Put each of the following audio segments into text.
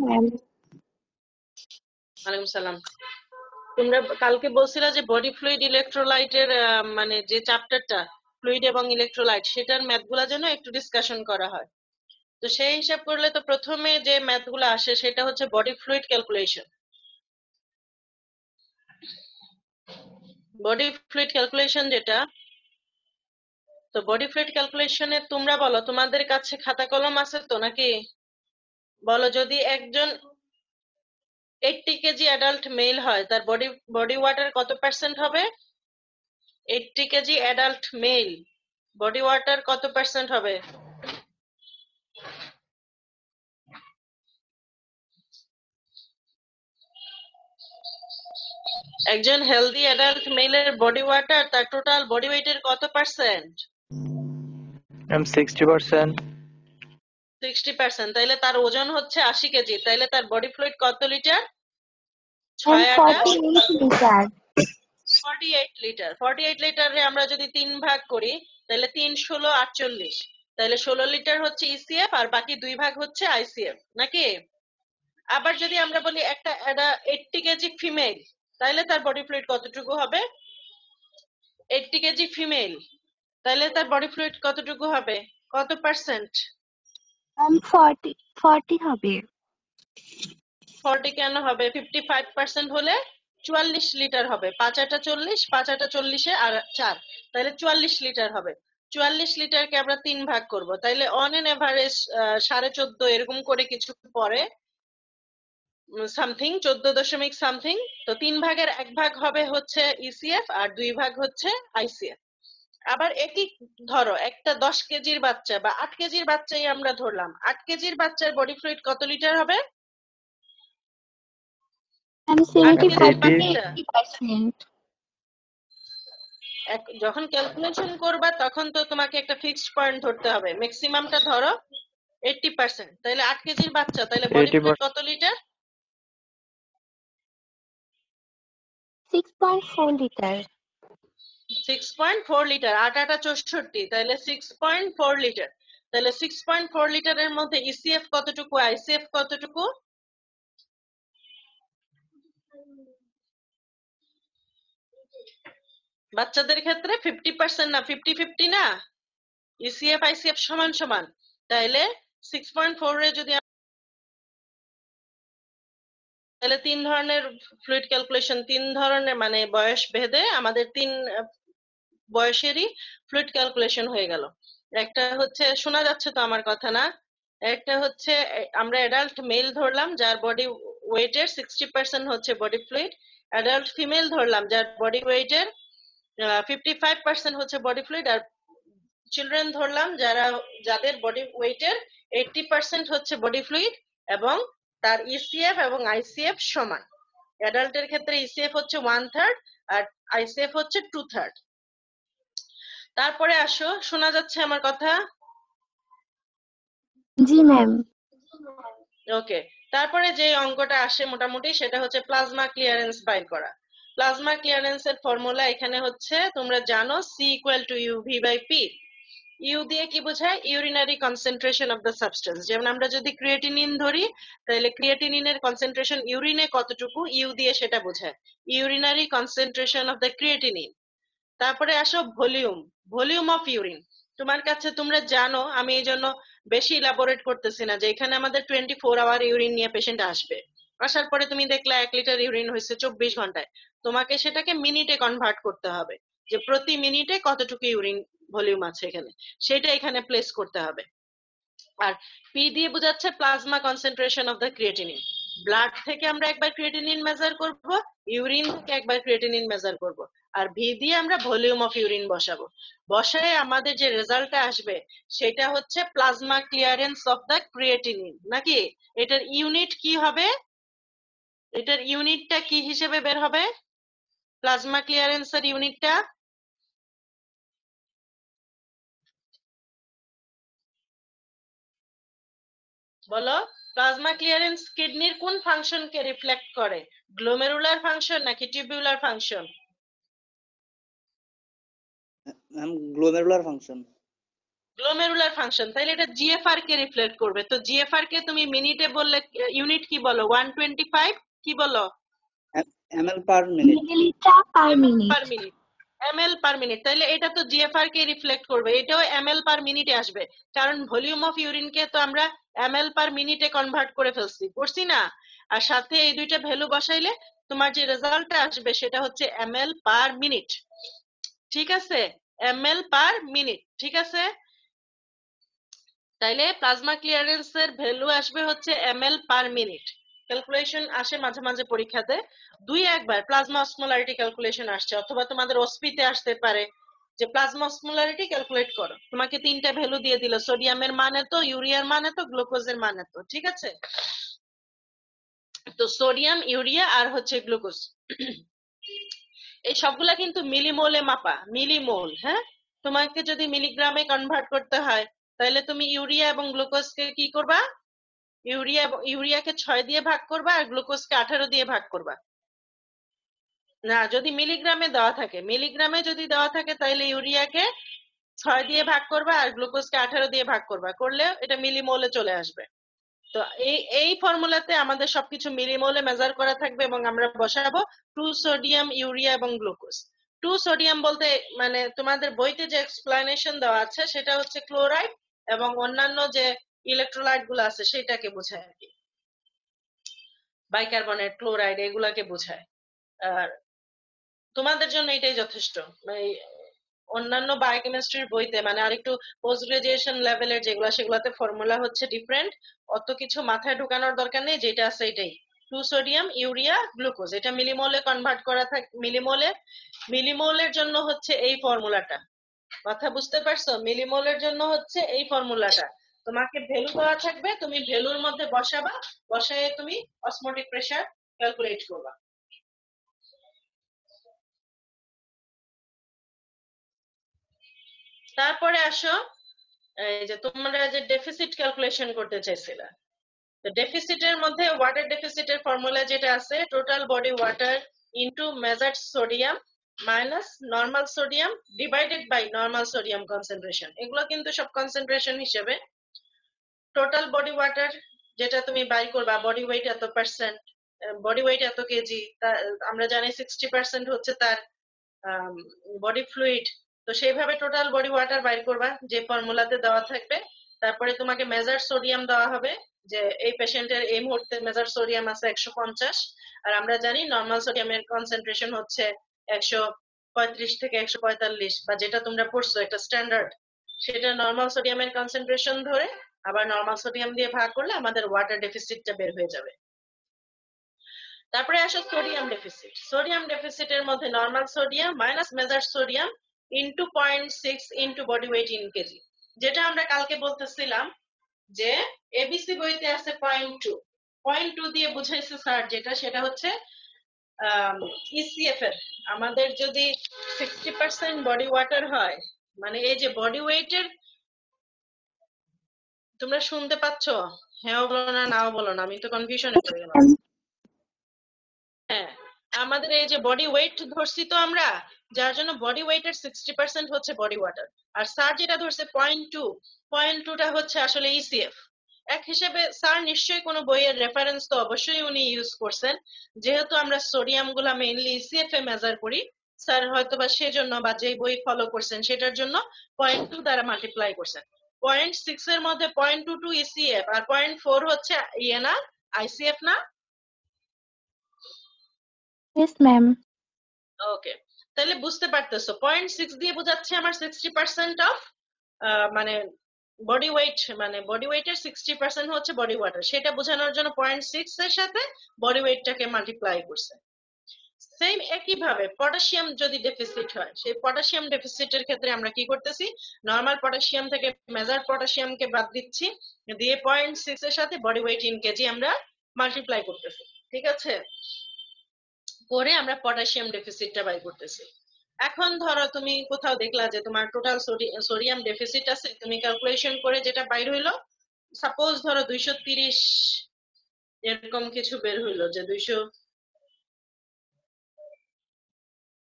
Ma'am. ওয়ালাইকুম সালাম। তোমরা কালকে বলছিলা যে বডি ফ্লুইড ইলেকট্রোলাইটের মানে যে চ্যাপ্টারটা ফ্লুইড এবং ইলেকট্রোলাইট সেটার ম্যাথগুলা যেন একটু ডিসকাশন করা হয়। তো সেই হিসাব করলে তো প্রথমে যে ম্যাথগুলো আসে সেটা হচ্ছে body fluid calculation. Body fluid calculation যেটা, তো বডি ফ্লুইড ক্যালকুলেশনে তোমরা বলো তোমাদের কাছে খাতা কলম আছে তো নাকি? বলো যদি একজন 80 কেজি অ্যাডাল্ট মেল হয় তার বডি ওয়াটার কত পার্সেন্ট হবে? 80 KG adult male body water কত পার্সেন্ট হবে? একজন হেলদি অ্যাডাল্ট মেলের বডি ওয়াটার তার টোটাল বডি ওয়েটের কত পার্সেন্ট? ম্যাম 60%। 60%। তাইলে তার ওজন হচ্ছে 80 কেজি, তাইলে তার বডি ফ্লুইড কত লিটার? 6 ম্যাম আর 48 লিটার। 48 লিটার। 48 লিটারে আমরা যদি 3 ভাগ করি তাহলে 3 16 48, তাহলে 16 লিটার হচ্ছে ইসিএফ আর বাকি 2 ভাগ হচ্ছে আইসিএফ নাকি? আবার যদি আমরা বলি একটা 80 কেজি ফিমেল, তাহলে তার বডি ফ্লুইড কতটুকু হবে? 80 কেজি ফিমেল, তাহলে তার বডি ফ্লুইড কতটুকু হবে? কত পার্সেন্ট? ম্যাম 40 হবে। 40 কেন হবে? 55% হলে 44 লিটার হবে। 5 আটা 40, 5 আটা 40 আর 4, তাহলে 44 লিটার হবে। 44 লিটারকে আমরা 3 ভাগ করব, তাইলে অন এন এভারেজ 14.5 এরকম করে কিছু পরে, সামথিং 14 দশমিক সামথিং। তো 3 ভাগের 1 ভাগ হবে হচ্ছে ইসিএফ আর 2 ভাগ হচ্ছে আইসিএফ। আবার একই ধরো একটা 10 কেজির বাচ্চা বা 8 কেজির বাচ্চাই আমরা ধরলাম, 8 কেজির বাচ্চার বডি ফ্লুইড কত লিটার হবে? ম্যাম 8 কেজির 75 থেকে বাচ্চা 80%। যখন ক্যালকুলেশন করবা তখন তো তোমাকে একটা ফিক্সড পয়েন্ট ধরতে হবে, ম্যাক্সিমামটা ধরো 80%, তাহলে 8 কেজির বাচ্চা, তাহলে বডি ফ্লুইড 80%। কত লিটার? 6.4 লিটার। 6.4 লিটার। 8 আটা 64, তাহলে 6.4 লিটার। তাহলে 6.4 লিটারের মধ্যে ইসিএফ কতটুকু, আইসিএফ কতটুকু? বাচ্চাদের ক্ষেত্রে 50% না 50-50 না, ইসিএফ আইসিএফ সমান সমান। তাহলে 6.4 এ যদি তাহলে 3 ধরনের ফ্লুইড ক্যালকুলেশন, 3 ধরনের মানে বয়স ভেদে আমাদের 3 বয়সেরই ফ্লুইড ক্যালকুলেশন হয়ে গেল। একটা হচ্ছে, শোনা যাচ্ছে তো আমার কথা না? একটা হচ্ছে আমরা অ্যাডাল্ট মেল ধরলাম যার বডি ওয়েটের 60% হচ্ছে বডি ফ্লুইড, অ্যাডাল্ট ফিমেল ধরলাম যার বডি ওয়েটের 55% হচ্ছে বডি ফ্লুইড, আর চিলড্রেন ধরলাম যাদের বডি ওয়েটের 80% হচ্ছে বডি ফ্লুইড এবং তার ইসিএফ এবং আইসিএফ সমান। অ্যাডাল্টের ক্ষেত্রে ইসিএফ হচ্ছে 1/3 আর আইসিএফ হচ্ছে 2/3। তারপরে আসো, শোনা যাচ্ছে আমার কথা? জি ম্যাম। ওকে, তারপরে যে অঙ্কটা আসে মোটামুটি সেটা হচ্ছে প্লাজমা ক্লিয়ারেন্স বাইর করা। প্লাজমা ক্লিয়ারেন্সের ফর্মুলা এখানে হচ্ছে তোমরা জানো C equal to UV by P. U দিয়ে কি বোঝায়? Urinary concentration of the substance. যেমন আমরা যদি ক্রিয়েটিনিন ধরি তাহলে ক্রিয়েটিনিনের কনসেন্ট্রেশন ইউরিনে কতটুকু, ইউ দিয়ে সেটা বোঝায়, urinary concentration of the creatinine. তারপরে আসো ভলিউম, ভলিউম অফ ইউরিন। তোমার কাছে তোমরা জানো, আমি এই জন্য বেশি ইলাবোরেট করতেছি না, যে এখানে আমাদের 24 আওয়ার ইউরিন নিয়ে পেশেন্ট আসবে, আসার পরে তুমি দেখলা 1 লিটার ইউরিন হয়েছে 24 ঘন্টায়, তোমাকে সেটাকে মিনিটে কনভার্ট করতে হবে, যে প্রতি মিনিটে কতটুকু ইউরিন ভলিউম আছে এখানে, সেটা এখানে প্লেস করতে হবে। আর পি দিয়ে বোঝাচ্ছে plasma concentration of the creatinine. Blood থেকে আমরা একবার ক্রিয়েটিনিন মেজার করব, ইউরিন থেকে একবার ক্রিয়েটিনিন মেজার করব, আর ভি দিয়ে আমরা ভলিউম অফ ইউরিন বসাবো। বসায় আমাদের যে রেজাল্টটা আসবে সেটা হচ্ছে plasma clearance of the creatinine নাকি? এটার ইউনিট কি হবে? এটার ইউনিটটা কি হিসেবে বের হবে? প্লাজমা ক্লিয়ারেন্সের ইউনিটটা বলো। প্লাজমা ক্লিয়ারেন্স কিডনির কোন ফাংশনকে রিফ্লেক্ট করে? গ্লোমেরুলার ফাংশন নাকি tubular function? Ma'am glomerular function. Glomerular function, তাহলে এটা জিএফআর কে রিফ্লেক্ট করবে। তো জিএফআর কে তুমি মিনিটে বললে ইউনিট কি বলো? 125 কি বলো? ml per minute. মিলিলিটার পার ml minute. Per minute, ml per minute. তাহলে এটা তো জিএফআর কে রিফ্লেক্ট করবে, এটাও ml পার মিনিটে আসবে, কারণ ভলিউম অফ ইউরিন কে তো আমরা ml পার মিনিটে কনভার্ট করে করছি না? আর সাথে এই দুইটা ভ্যালু বসাইলে তোমার যে রেজাল্টটা আসবে সেটা হচ্ছে ml পার মিনিট। ঠিক আছে, ml পার মিনিট। ঠিক আছে, তাইলে প্লাজমা ক্লিয়ারেন্স এর ভ্যালু আসবে হচ্ছে ml পার মিনিট। ক্যালকুলেশন আসে মাঝে মাঝে পরীক্ষাতে, দুই একবার প্লাজমা অসমোলারিটি ক্যালকুলেশন আসছে, অথবা তোমাদের ওসপিতে আসতে পারে যে প্লাজমা অসমোলারিটি ক্যালকুলেট করো, তোমাকে তিনটা ভ্যালু দিয়ে দিল, সোডিয়ামের মান এত, ইউরিয়ার মান এত, গ্লুকোজের মান এত। ঠিক আছে, তো সোডিয়াম, ইউরিয়া আর হচ্ছে গ্লুকোজ, এই সবগুলা কিন্তু মিলিমোলে মাপা, মিলিমোল। হ্যাঁ, তোমাকে যদি মিলিগ্রামে কনভার্ট করতে হয় তাহলে তুমি ইউরিয়া এবং গ্লুকোজকে কি করবা? ইউরিয়াকে 6 দিয়ে ভাগ করবা আর গ্লুকোজকে 18 দিয়ে ভাগ করবা। না, যদি মিলিগ্রামে দেওয়া থাকে, মিলিগ্রামে যদি দেওয়া থাকে তাহলে ইউরিয়াকে 6 দিয়ে ভাগ করবা আর গ্লুকোজকে 18 দিয়ে ভাগ করবা, করলে এটা মিলিমোলে চলে আসবে। তো এই ফর্মুলাতে আমাদের সবকিছু মিলিমোলে মেজার করা থাকবে এবং আমরা বসাবো 2 সোডিয়াম, ইউরিয়া এবং গ্লুকোজ। 2 সোডিয়াম বলতে মানে তোমাদের বইতে যে এক্সপ্লানেশন দেওয়া আছে সেটা হচ্ছে ক্লোরাইড এবং অন্যান্য যে ইলেকট্রোলাইট গুলো আছে সেটাকে বোঝায় আর কি, বাইকার্বনেট, ক্লোরাইড এগুলাকে বোঝায়। আর তোমাদের জন্য এটাই যথেষ্ট। অন্যান্য বায়োকেমিস্ট্রির বইতে মানে আরেকটু পোস্ট গ্রাজুয়েশন লেভেলের যেগুলো, সেগুলোতে ফর্মুলা হচ্ছে ডিফারেন্ট, অত কিছু মাথায় ঢোকানোর দরকার নেই, যেটা আছে এটাই 2 সোডিয়াম, ইউরিয়া, গ্লুকোজ। এটা মিলিমোলে কনভার্ট করা থাকে, মিলিমোলের জন্য হচ্ছে এই ফর্মুলাটা। কথা বুঝতে পারছো? মিলিমোলের জন্য হচ্ছে এই ফর্মুলাটা। তোমাকে ভ্যালু দেওয়া থাকবে, তুমি ভ্যালুর মধ্যে বসাবা, বসায় তুমি অসমোটিক প্রেসার ক্যালকুলেট করবা। তারপরে আসো এই যে তোমরা যে ডেফিসিট ক্যালকুলেশন করতে চাইছিলা, তো ডেফিসিটের মধ্যে ওয়াটার ডেফিসিটের ফর্মুলা যেটা আছে, total body water into measured sodium minus normal sodium divided by normal sodium concentration. এগুলো কিন্তু সব কনসেন্ট্রেশন হিসেবে। টোটাল বডি ওয়াটার যেটা তুমি বাই করবা, বডি ওয়েট এত পার্সেন্ট, বডি ওয়েট এত কেজি, আমরা জানি 60% হচ্ছে তার বডি ফ্লুইড। তো সেইভাবে টোটাল বডি ওয়াটার বাইর করবা যে ফর্মুলাতে দেওয়া থাকবে। তারপরে তোমাকে মেজার সোডিয়াম দেওয়া হবে, যে এই পেশেন্টের এই মুহূর্তে মেজার সোডিয়াম আছে 150, আর আমরা জানি নর্মাল সোডিয়ামের কনসেন্ট্রেশন হচ্ছে 135 থেকে 145, বা যেটা তোমরা পড়ছো একটা স্ট্যান্ডার্ড, সেটা নর্মাল সোডিয়ামের কনসেন্ট্রেশন ধরে আবার নর্মাল সোডিয়াম দিয়ে ভাগ করলে আমাদের ওয়াটার ডেফিসিটটা বের হয়ে যাবে। তারপরে আসো সোডিয়াম ডেফিসিট। সোডিয়াম ডেফিসিটের মধ্যে normal sodium minus measure sodium into 0.6 into body weight in KG, যেটা আমরা কালকে বলতেছিলাম যে এবিসি বইতে আছে 0.2, 0.2 দিয়ে বুঝাইছে স্যার যেটা, সেটা হচ্ছে ইসিএফ এর। আমাদের যদি 60% বডি ওয়াটার হয়, মানে এই যে বডি ওয়েটের, তোমরা শুনতে পাচ্ছ? হ্যাঁ বলো না, নাও বলো না, আমি তো কনফিউশনে পড়ে গেলাম। হ্যাঁ, আমাদের এই যে বডি ওয়েট ধরছি তো আমরা, যার জন্য বডি ওয়েটের 60% হচ্ছে বডি ওয়াটার, আর স্যার যেটা ধরছে 0.2টা হচ্ছে আসলে ইসিএফ। এক হিসেবে স্যার নিশ্চয়ই কোনো বইয়ের রেফারেন্স তো অবশ্যই উনি ইউজ করছেন, যেহেতু আমরা সোডিয়াম গুলা মেইনলি ইসিএফ এ মেজার করি, স্যার হয়তো বা সেজন্য বা যে বই ফলো করছেন সেটার জন্য 0.2 দ্বারা মাল্টিপ্লাই করছেন। 0.6 এর মধ্যে 0.22 ইসিএফ আর 0.4 হচ্ছে ইএনআর আইসিএফ না? Yes ma'am. ওকে, তাহলে বুঝতে পারতেছো 0.6 দিয়ে বোঝাচ্ছে আমার 60% অফ মানে বডি ওয়েট, মানে বডি ওয়েটের 60% হচ্ছে বডি ওয়াটার, সেটা বোঝানোর জন্য 0.6 এর সাথে বডি ওয়েটটাকে মাল্টিপ্লাই করছে। সেম একই ভাবে পটাশিয়াম যদি ডেফিসিট হয়, সেই পটাশিয়াম ডেফিসিটের ক্ষেত্রে আমরা কি করতেছি, নরমাল পটাশিয়াম থেকে মেজার্ড পটাশিয়ামকে বাদ দিচ্ছি, দিয়ে 0.6 এর সাথে বডি ওয়েট ইন কেজি আমরা মাল্টিপ্লাই করতেছি। ঠিক আছে, করে আমরা পটাশিয়াম ডেফিসিটটা বাই করতেছি। এখন ধরো তুমি কোথাও দেখলা যে তোমার টোটাল সোডিয়াম ডেফিসিট আছে, তুমি ক্যালকুলেশন করে যেটা বাইর হইলো, সাপোজ ধরো 230 এরকম কিছু বের হইলো, যে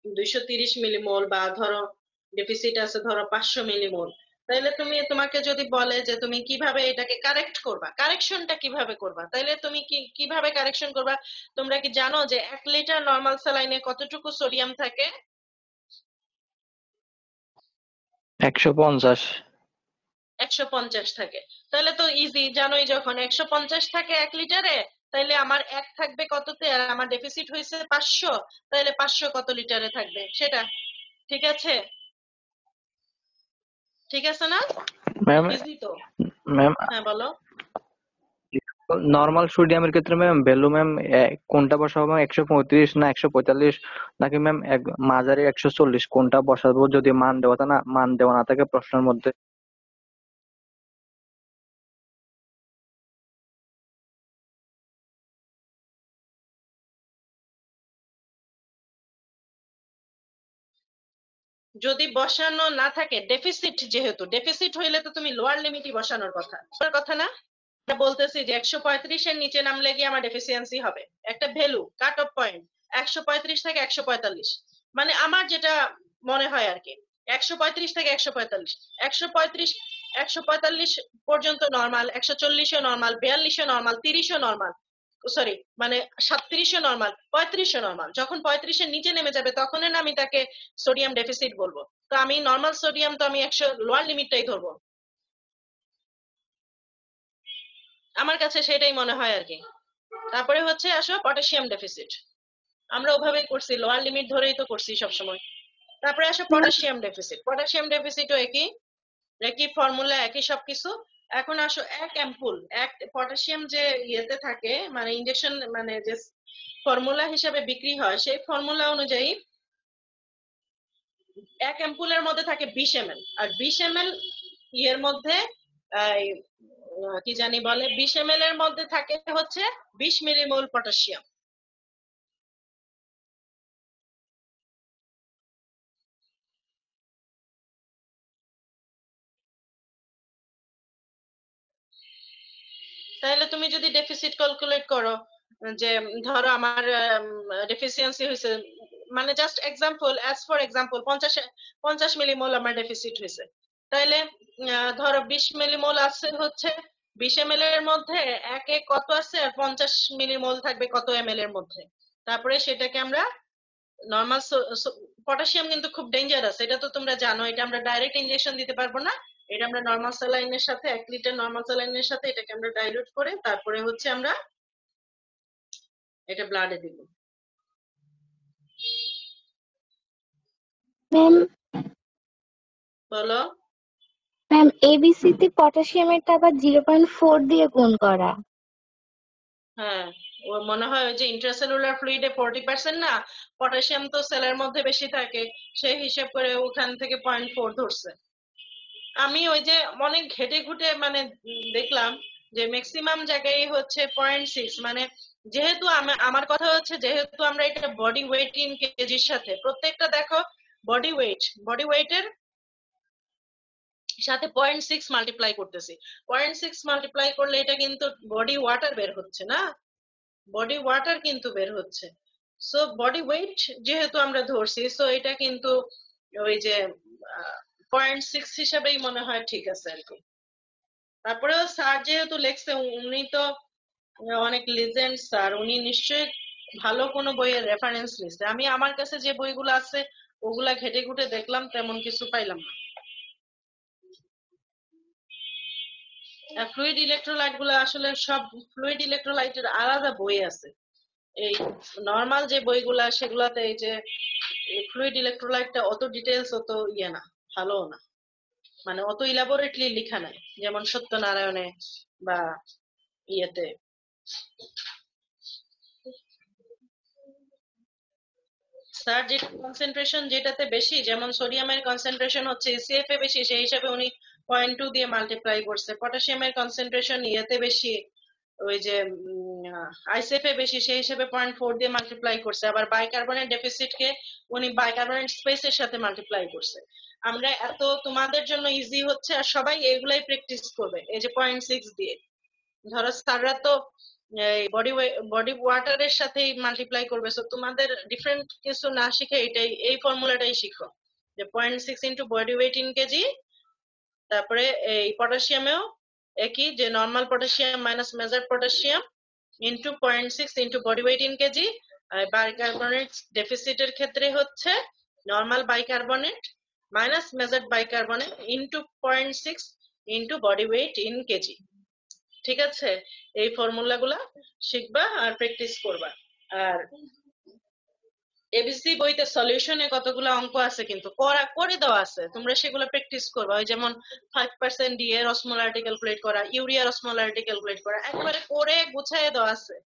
230 মিলিমোল, বা ধরো ডেফিসিট আছে ধরো 500 মিলিমোল। তাইলে তোমাকে যদি বলে যে তুমি কিভাবে এটাকে কারেক্ট করবা, কারেকশনটা কিভাবে করবা, তাইলে তুমি কিভাবে কারেকশন করবা? তোমরা কি জানো যে 1 লিটার নরমাল স্যালাইনে কতটুকু সোডিয়াম থাকে? 150। 150 থাকে। তাহলে তো ইজি, জানোই যখন 150 থাকে 1 লিটারে, তাইলে আমার 1 থাকবে কততে আর আমার ডেফিসিট হয়েছে 500, তাহলে 500 কত লিটারে থাকবে সেটা। ঠিক আছে, ঠিক আছে না? ম্যাম ইজি তো। ম্যাম হ্যাঁ বলো। নর্মাল সোডিয়ামের ক্ষেত্রে ম্যাম ভ্যালু ম্যাম কোনটা বসাবো ম্যাম? 135 না 145 নাকি ম্যাম মাঝারি 140? কোনটা বসাবো যদি মান দেওয়া না থাকে প্রশ্নের মধ্যে? যদি বসানো না থাকে, ডেফিসিট, যেহেতু ডেফিসিট হইলে তো তুমি লোয়ার লিমিটই বসানোর কথা না? আমরা বলতেছি যে 135 এর নিচে নামলে গিয়ে আমার ডেফিসিয়েন্সি হবে। একটা ভ্যালু কাট অফ পয়েন্ট 135 থেকে 145, মানে আমার যেটা মনে হয় আর কি, 135 থেকে 145, 135 145 পর্যন্ত নরমাল, 140ও নরমাল, 42ও নরমাল, 30ও নরমাল, সরি মানে 37ও নরমাল, 35ও নরমাল। যখন 35 এর নিচে নেমে যাবে তখন না আমি তাকে সোডিয়াম ডেফিসিট বলবো। তো আমি নরমাল সোডিয়াম তো আমি 100 লোয়ার লিমিটটাই ধরবো, আমার কাছে সেটাই মনে হয় আর কি। তারপরে হচ্ছে আসো পটাশিয়াম ডেফিসিট, আমরা ওভাবেই করছি, লোয়ার লিমিট ধরেই তো করছি সবসময়। তারপরে আসো পটাশিয়াম ডেফিসিট, পটাশিয়াম ডেফিসিটও একই, একই ফর্মুলা, একই সবকিছু। এখন আসো এক অ্যাম্পুল, এক পটাশিয়াম যে ইয়েতে থাকে, মানে ইনজেকশন, মানে যে ফর্মুলা হিসাবে বিক্রি হয়, সেই ফর্মুলা অনুযায়ী এক অ্যাম্পুলের মধ্যে থাকে 20 ml, আর 20 ml ইয়ের মধ্যে কি জানি বলে, 20 ml এর মধ্যে থাকে হচ্ছে 20 মিলিমোল পটাশিয়াম। তাহলে তুমি যদি ডেফিসিট ক্যালকুলেট করো, যে ধরো আমার ডেফিসিয়েন্সি হয়েছে, মানে just example, as for example 50 millimole আমার ডেফিসিট হয়েছে, তাহলে ধরো 20 মিলিমোল আছে হচ্ছে 20 ml এর মধ্যে, একে কত আছে আর 50 মিলিমোল থাকবে কত ml এর মধ্যে। তারপরে সেটাকে আমরা নর্মাল, পটাশিয়াম কিন্তু খুব ডেঞ্জারাস, এটা তো তোমরা জানো, এটা আমরা ডাইরেক্ট ইনজেকশন দিতে পারবো না, এটা আমরা নর্মাল স্যালাইনের সাথে 1 লিটার নর্মাল স্যালাইনের সাথে এটাকে আমরা ডাইলুট করে তারপরে হচ্ছে আমরা এটা ব্লাডে দিব। ম্যাম বলো। ম্যাম এবিসি তে পটাশিয়ামেরটা আবার 0.4 দিয়ে গুণ করা। হ্যাঁ, ও মনে হয় ওই যে ইন্ট্রাসেলুলার ফ্লুইডে 40% না, পটাশিয়াম তো সেলের মধ্যে বেশি থাকে, সেই হিসাব করে ওখান থেকে 0.4 ধরছে। আমি ওই যে অনেক ঘেটে ঘুটে মানে দেখলাম যে ম্যাক্সিমাম জায়গায় হচ্ছে 0.6, মানে যেহেতু আমার কথা হচ্ছে যেহেতু আমরা এটা বডি ওয়েট ইন কেজির সাথে প্রত্যেকটা দেখো, বডি ওয়েটের সাথে 0.6 মাল্টিপ্লাই করতেছি, 0.6 মাল্টিপ্লাই করলে এটা কিন্তু বডি ওয়াটার বের হচ্ছে না, বডি ওয়াটার কিন্তু বের হচ্ছে। সো বডি ওয়েট যেহেতু আমরা ধরছি, সো এটা কিন্তু ওই যে 0.6 হিসাবেই মনে হয় ঠিক আছে আর কি। তারপরেও স্যার যেহেতু লেখছে, উনি তো অনেক লিজেন্ড স্যার, উনি নিশ্চয়ই ভালো কোনো বইয়ের রেফারেন্স লিখছে। আমি আমার কাছে যে বইগুলো আছে ওগুলা ঘেটে ঘুটে দেখলাম, তেমন কিছু পাইলাম না। ফ্লুইড ইলেকট্রোলাইট গুলো আসলে সব ফ্লুইড ইলেকট্রোলাইটের আলাদা বই আছে, এই নর্মাল যে বইগুলা সেগুলাতে এই যে ফ্লুইড ইলেকট্রোলাইটটা অত ডিটেলস, অত ইয়ে না, ভালো না, মানে অত ইলাবোরেটলি লেখা নাই, যেমন সত্যনারায়ণে বা ইয়েতে। স্যার যেটা কনসেন্ট্রেশন যেটাতে বেশি, যেমন সোডিয়ামের কনসেন্ট্রেশন হচ্ছে এসিএফ এ বেশি, সেই হিসাবে উনি 0.2 দিয়ে মাল্টিপ্লাই করছে। পটাশিয়ামের কনসেন্ট্রেশন ইয়েতে বেশি, ওই যে আইসিএফ এ বেশি, সেই হিসাবে 0.4 দিয়ে মাল্টিপ্লাই করছে। আবার বাইকার্বনেট ডেফিসিট কে উনি বাইকার্বনেট স্পেসের সাথে মাল্টিপ্লাই করছে। আমরা এত তোমাদের জন্য ইজি হচ্ছে, আর সবাই এগুলাই প্র্যাকটিস করবে, এই যে 0.6 দিয়ে। ধরো স্যাররা তো বডি ওয়াটারের সাথেই মাল্টিপ্লাই করবে, সো তোমাদের ডিফারেন্ট কিছু না শিখে এটাই, এই ফর্মুলাটাই শিখো, যে 0.6 into body weight in KG তারপরে এই পটাশিয়ামেও একই, যে normal potassium minus measured potassium into 0.6 into body weight in KG. আর বাইকার্বনেট ডেফিসিটের ক্ষেত্রে হচ্ছে normal bicarbonate minus measured bicarbonate into 0.6 into body weight in KG. ঠিক আছে, এই ফর্মুলাগুলা শিখবা আর প্র্যাকটিস করবা। আর এবিসি বইতে সলিউশনে কতগুলো অঙ্ক আছে কিন্তু করে দেওয়া আছে, তোমরা সেগুলো প্র্যাকটিস করবা। ওই যেমন 5% ডি এর অসমোলারিটি ক্যালকুলেট করা, ইউরিয়ার অসমোলারিটি ক্যালকুলেট করা, একবারে করে গুছায় দেওয়া আছে।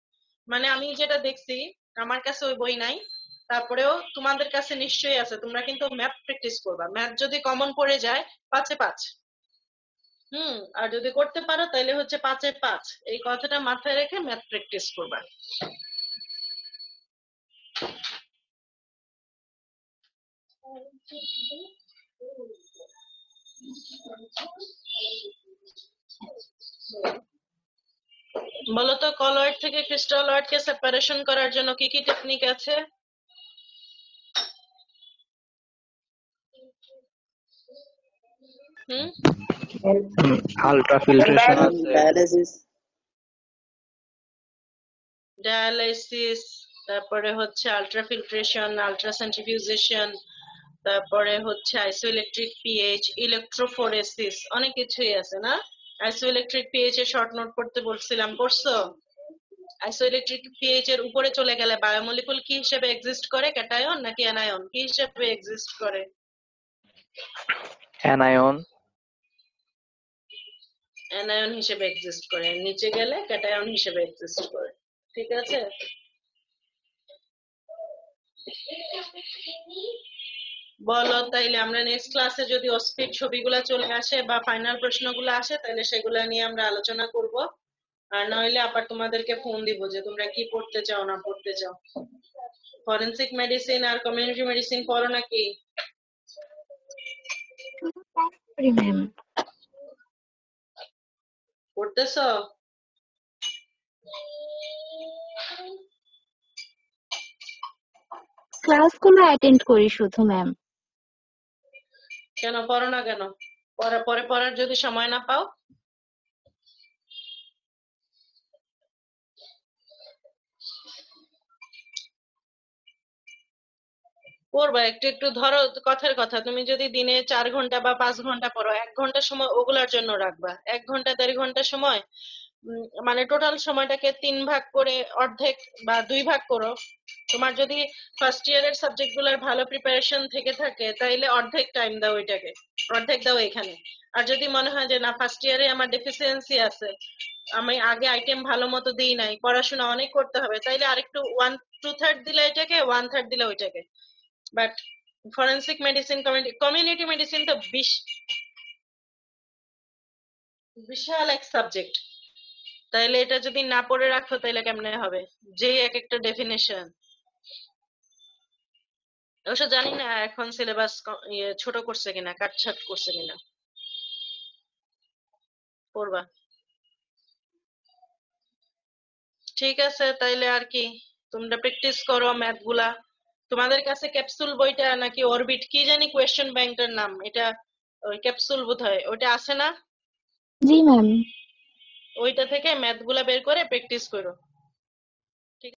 মানে আমি যেটা দেখছি, আমার কাছে ওই বই নাই, তারপরেও তোমাদের কাছে নিশ্চয়ই আছে। তোমরা কিন্তু ম্যাথ প্র্যাকটিস করবা, ম্যাথ যদি কমন পড়ে যায় 5-এ 5। আর যদি করতে পারো তাহলে হচ্ছে 5-এ 5, এই কথাটা মাথায় রেখে ম্যাথ প্র্যাকটিস করবা। বলতো কলয়েড থেকে ক্রিস্টালয়েডকে সেপারেশন করার জন্য কি কি টেকনিক আছে? আলট্রা ফিল্ট্রেশন আছে, ডায়ালিসিস, ডায়ালাইসিস, তারপরে হচ্ছে আলট্রাফিল্ট্রেশন, আলট্রাসেন্ট্রিফিউজেশন, তারপরে হচ্ছে আইসোইলেকট্রিক পিএইচ, ইলেকট্রোফোরেসিস, অনেক কিছুই আছে না? আইসোইলেকট্রিক পিএইচ এর শর্ট নোট করতে বলছিলাম, করছো? আইসোইলেকট্রিক পিএইচ এর উপরে চলে গেলে বায়োমলিকুল কি হিসেবে এক্সিস্ট করে, ক্যাটায়ন নাকি অ্যানায়ন, কি হিসেবে এক্সিস্ট করে? অ্যানায়ন। অ্যানায়ন হিসেবে এক্সিস্ট করে, নিচে গেলে ক্যাটায়ন হিসেবে এক্সিস্ট করে। ঠিক আছে, বলো তাইলে আমরা নেক্সট ক্লাসে যদি অস্থির ছবিগুলা চলে আসে বা ফাইনাল প্রশ্নগুলো আসে তাহলে সেগুলা নিয়ে আমরা আলোচনা করব। আর নইলে আবার তোমাদেরকে ফোন দিব যে তোমরা কি পড়তে চাও না পড়তে চাও। ফরেনসিক মেডিসিন আর কমিউনিটি মেডিসিন পড়ো নাকি? ম্যাম পড়তেছো? ক্লাসগুলো অ্যাটেন্ড করি শুধু ম্যাম। কেন পড়ো না কেন? পরে পড়ার যদি সময় না পাও? পড়বা একটু একটু। ধরো কথার কথা, তুমি যদি দিনে 4 ঘন্টা বা 5 ঘন্টা পড়ো, 1 ঘন্টা সময় ওগুলার জন্য রাখবা। 1 ঘন্টা 1.5 ঘন্টা সময়, মানে টোটাল সময়টাকে 3 ভাগ করে অর্ধেক বা 2 ভাগ করো। তোমার যদি ফার্স্ট ইয়ারের সাবজেক্ট গুলার ভালো প্রিপারেশন থেকে থাকে তাইলে অর্ধেক টাইম দাও ওইটাকে, অর্ধেক দাও এখানে। আর যদি মনে হয় যে না ফার্স্ট ইয়ারে আমার ডেফিসিয়েন্সি আছে, আমি আগে আইটেম ভালো মতো দিই নাই, পড়াশোনা অনেক করতে হবে, তাইলে আরেকটু 1/2 দিলে এটাকে, 1/3 দিলে ওইটাকে। But forensic medicine, community medicine তো বিশাল এক সাবজেক্ট, তাইলে এটা যদি না পড়ে রাখো তাইলে কেমনে হবে? যে এক একটা ডেফিনেশন, অবশ্য জানি না এখন সিলেবাস ছোট করছে কিনা, কাটছাট করছে কিনা। পড়বা। ঠিক আছে, তাইলে আর কি, তোমরা প্র্যাকটিস করো ম্যাথ গুলা। তোমাদের কাছে ক্যাপসুল বইটা নাকি অরবিট কি জানি কোয়েশ্চেন ব্যাংকটার নাম, এটা ওই ক্যাপসুল বোধহয় ওইটা আছে না? জি ম্যাম। ওইটা থেকে ম্যাথ গুলা বের করে প্র্যাকটিস করো।